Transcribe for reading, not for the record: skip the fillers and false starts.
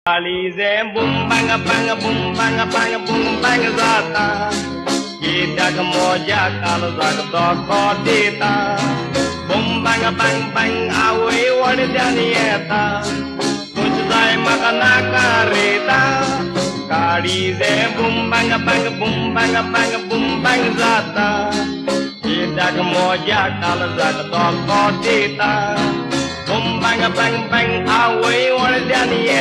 Alize bum bang bang bum bang bang bum bang zata kita kemoja kalau zat doko dita bum bang bang bang awe wade danieta kuch zai makana kareta kalize bum bang bang bum bang bang bum bang zata kita kemoja kalau zat doko dita bum bang bang bang awe wade danieta